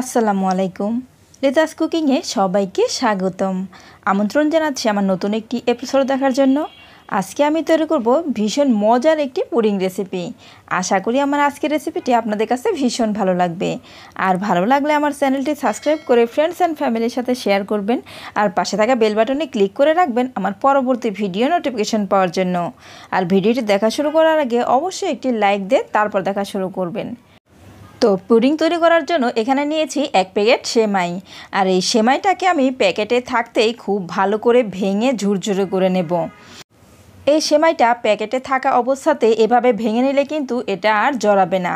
আসসালামু আলাইকুম। লেতাস কুকিংয়ে সবাইকে স্বাগতম। আমন্ত্রণ জানাচ্ছি আমার নতুন একটি এপিসোড দেখার জন্য। আজকে আমি তৈরি করব ভীষণ মজার একটি পুডিং রেসিপি। আশা করি আমার আজকের রেসিপিটি আপনাদের কাছে ভীষণ ভালো লাগবে। আর ভালো লাগলে আমার চ্যানেলটি সাবস্ক্রাইব করে ফ্রেন্ডস অ্যান্ড ফ্যামিলির সাথে শেয়ার করবেন। আর পাশে থাকা বেল বাটনে ক্লিক করে রাখবেন আমার পরবর্তী ভিডিও নোটিফিকেশন পাওয়ার জন্য। আর ভিডিওটি দেখা শুরু করার আগে অবশ্যই একটি লাইক দিয়ে তারপর দেখা শুরু করবেন। তো পুডিং তৈরি করার জন্য এখানে নিয়েছি 1 প্যাকেট সেমাই। আর এই সেমাইটাকে আমি প্যাকেটে থাকতেই খুব ভালো করে ভেঙে ঝুরঝুরে করে নেব। এই সেমাইটা প্যাকেটে থাকা অবস্থাতে এভাবে ভেঙে নিলে কিন্তু এটা আর জড়াবে না।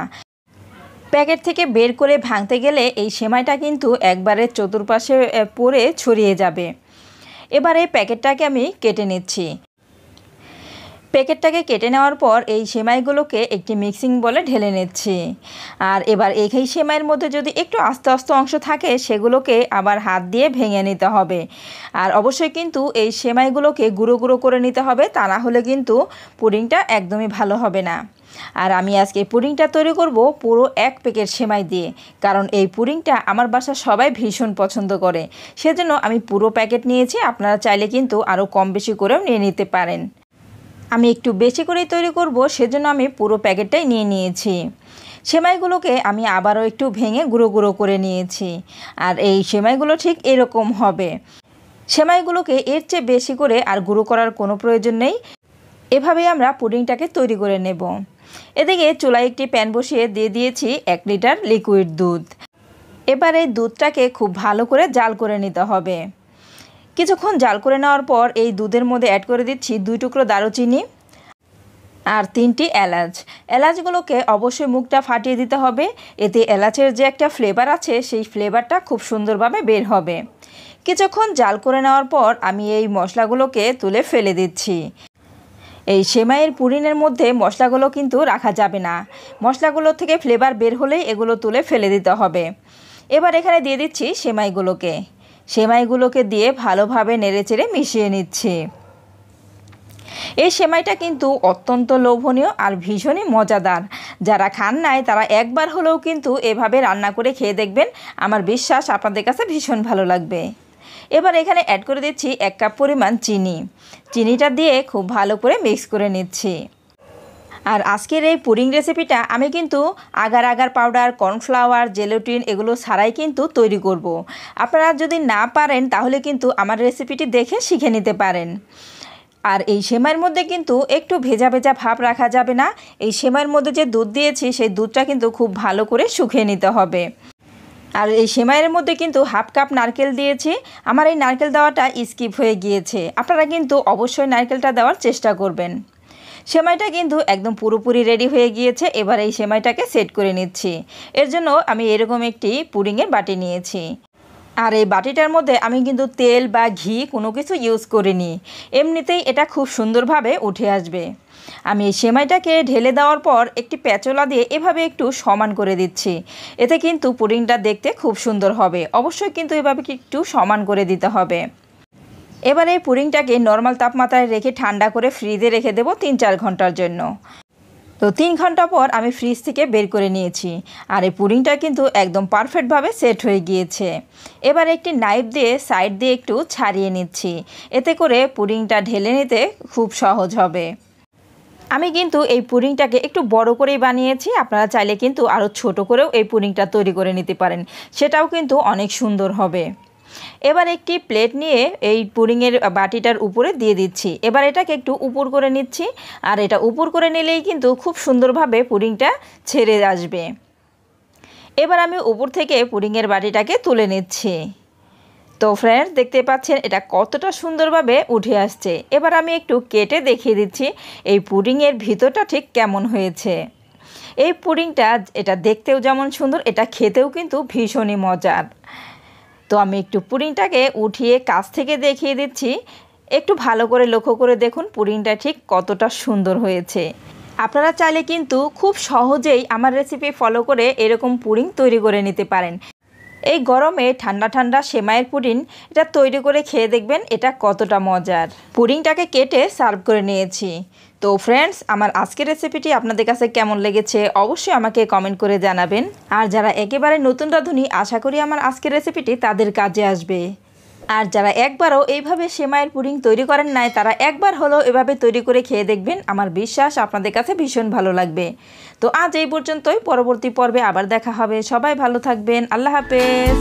প্যাকেট থেকে বের করে ভাঙতে গেলে এই সেমাইটা কিন্তু একবারে চতুর্পাশে পড়ে ছড়িয়ে যাবে। এবারে প্যাকেটটাকে আমি কেটে নিচ্ছি। প্যাকেটটাকে কেটে নেওয়ার পর এই সেমাইগুলোকে একটি মিক্সিং বলে ঢেলে নিচ্ছি। আর এবার এই সেমাইয়ের মধ্যে যদি একটু আস্তে আস্তে অংশ থাকে সেগুলোকে আবার হাত দিয়ে ভেঙে নিতে হবে। আর অবশ্যই কিন্তু এই সেমাইগুলোকে গুঁড়ো গুঁড়ো করে নিতে হবে, তা না হলে কিন্তু পুডিংটা একদমই ভালো হবে না। আর আমি আজকে পুডিংটা তৈরি করব পুরো 1 প্যাকেট সেমাই দিয়ে, কারণ এই পুডিংটা আমার বাসার সবাই ভীষণ পছন্দ করে। সেজন্য আমি পুরো প্যাকেট নিয়েছি, আপনারা চাইলে কিন্তু আরও কম বেশি করেও নিয়ে নিতে পারেন। আমি একটু বেশি করেই তৈরি করব, সেজন্য আমি পুরো প্যাকেটটাই নিয়ে নিয়েছি। সেমাইগুলোকে আমি আবারও একটু ভেঙে গুঁড়ো গুঁড়ো করে নিয়েছি। আর এই সেমাইগুলো ঠিক এরকম হবে। সেমাইগুলোকে এর চেয়ে বেশি করে আর গুঁড়ো করার কোনো প্রয়োজন নেই। এভাবেই আমরা পুডিংটাকে তৈরি করে নেব। এদিকে চুলায় একটি প্যান বসিয়ে দিয়ে দিয়েছি 1 লিটার লিকুইড দুধ। এবার এই দুধটাকে খুব ভালো করে জাল করে নিতে হবে। কিছুক্ষণ জাল করে নেওয়ার পর এই দুধের মধ্যে অ্যাড করে দিচ্ছি 2 টুকরো দারুচিনি আর 3টি এলাচ। এলাচগুলোকে অবশ্যই মুখটা ফাটিয়ে দিতে হবে, এতে এলাচের যে একটা ফ্লেভার আছে সেই ফ্লেভারটা খুব সুন্দরভাবে বের হবে। কিছুক্ষণ জাল করে নেওয়ার পর আমি এই মশলাগুলোকে তুলে ফেলে দিচ্ছি। এই সেমাইয়ের পুডিংয়ের মধ্যে মশলাগুলো কিন্তু রাখা যাবে না। মশলাগুলো থেকে ফ্লেভার বের হলেই এগুলো তুলে ফেলে দিতে হবে। এবার এখানে দিয়ে দিচ্ছি সেমাইগুলোকে দিয়ে ভালোভাবে নেড়েচেড়ে মিশিয়ে নিচ্ছি। এই সেমাইটা কিন্তু অত্যন্ত লোভনীয় আর ভীষণই মজাদার। যারা খান নাই তারা একবার হলেও কিন্তু এভাবে রান্না করে খেয়ে দেখবেন, আমার বিশ্বাস আপনাদের কাছে ভীষণ ভালো লাগবে। এবার এখানে অ্যাড করে দিচ্ছি 1 কাপ পরিমাণ চিনিটা দিয়ে খুব ভালো করে মিক্স করে নিচ্ছি। আর আজকের এই পুডিং রেসিপিটা আমি কিন্তু agar agar powder, cornflour, gelatine এগুলো ছাড়াই কিন্তু তৈরি করব। আপনারা যদি না পারেন তাহলে কিন্তু আমার রেসিপিটি দেখে শিখে নিতে পারেন। আর এই সেমাইয়ের মধ্যে কিন্তু একটু ভেজা ভেজা ভাব রাখা যাবে না। এই সেমাইয়ের মধ্যে যে দুধ দিয়েছি সেই দুধটা কিন্তু খুব ভালো করে শুকিয়ে নিতে হবে। আর এই সেমাইয়ের মধ্যে কিন্তু 1/2 কাপ নারকেল দিয়েছি। আমার এই নারকেল দেওয়াটা স্কিপ হয়ে গিয়েছে, আপনারা কিন্তু অবশ্যই নারকেলটা দেওয়ার চেষ্টা করবেন। সেমাইটা কিন্তু একদম পুরোপুরি রেডি হয়ে গিয়েছে। এবার এই সেমাইটাকে সেট করে নিচ্ছি। এর জন্য আমি এরকম একটি পুডিংয়ের বাটি নিয়েছি। আর এই বাটিটার মধ্যে আমি কিন্তু তেল বা ঘি কোনো কিছু ইউজ করিনি, এমনিতেই এটা খুব সুন্দরভাবে উঠে আসবে। আমি এই সেমাইটাকে ঢেলে দেওয়ার পর একটি প্যাচোলা দিয়ে এভাবে একটু সমান করে দিচ্ছি। এতে কিন্তু পুডিংটা দেখতে খুব সুন্দর হবে। অবশ্যই কিন্তু এভাবে একটু সমান করে দিতে হবে। এবার এই পুডিংটাকে নর্মাল তাপমাত্রায় রেখে ঠান্ডা করে ফ্রিজে রেখে দেবো 3-4 ঘন্টার জন্য। তো 3 ঘন্টা পর আমি ফ্রিজ থেকে বের করে নিয়েছি। আর এই পুডিংটা কিন্তু একদম পারফেক্টভাবে সেট হয়ে গিয়েছে। এবার একটি নাইফ দিয়ে সাইড দিয়ে একটু ছাড়িয়ে নিচ্ছি, এতে করে পুডিংটা ঢেলে নিতে খুব সহজ হবে। আমি কিন্তু এই পুডিংটাকে একটু বড় করেই বানিয়েছি, আপনারা চাইলে কিন্তু আরও ছোট করেও এই পুডিংটা তৈরি করে নিতে পারেন, সেটাও কিন্তু অনেক সুন্দর হবে। এবার একটি প্লেট নিয়ে এই পুডিংয়ের বাটিটার উপরে দিয়ে দিচ্ছি। এবার এটাকে একটু উপর করে নিচ্ছি। আর এটা উপর করে নিলেই কিন্তু খুব সুন্দরভাবে পুডিংটা ছেড়ে আসবে। এবার আমি উপর থেকে পুডিংয়ের বাটিটাকে তুলে নিচ্ছি। তো ফ্রেন্ডস, দেখতে পাচ্ছেন এটা কতটা সুন্দরভাবে উঠে আসছে। এবার আমি একটু কেটে দেখিয়ে দিচ্ছি এই পুডিংয়ের ভিতরটা ঠিক কেমন হয়েছে। এই পুডিংটা এটা দেখতেও যেমন সুন্দর, এটা খেতেও কিন্তু ভীষণই মজার। তো আমি একটু পুডিংটাকে উঠিয়ে কাছ থেকে দেখিয়ে দিচ্ছি। একটু ভালো করে লক্ষ্য করে দেখুন পুডিংটা ঠিক কতটা সুন্দর হয়েছে। আপনারা চাইলে কিন্তু খুব সহজেই আমার রেসিপি ফলো করে এরকম পুডিং তৈরি করে নিতে পারেন। এই গরমে ঠান্ডা ঠান্ডা সেমাইয়ের পুডিং এটা তৈরি করে খেয়ে দেখবেন এটা কতটা মজার। পুডিংটাকে কেটে সার্ভ করে নিয়েছি। তো ফ্রেন্ডস, আমার আজকের রেসিপিটি আপনাদের কাছে কেমন লেগেছে অবশ্যই আমাকে কমেন্ট করে জানাবেন। আর যারা একেবারে নতুন রাঁধুনি, আশা করি আমার আজকের রেসিপিটি তাদের কাজে আসবে। আর যারা একবারও এইভাবে সেমাইয়ের পুডিং তৈরি করেন নাই, তারা একবার হলেও এভাবে তৈরি করে খেয়ে দেখবেন। আমার বিশ্বাস আপনাদের কাছে ভীষণ ভালো লাগবে। তো আজ এই পর্যন্তই, পরবর্তী পর্বে আবার দেখা হবে। সবাই ভালো থাকবেন। আল্লাহ হাফেজ।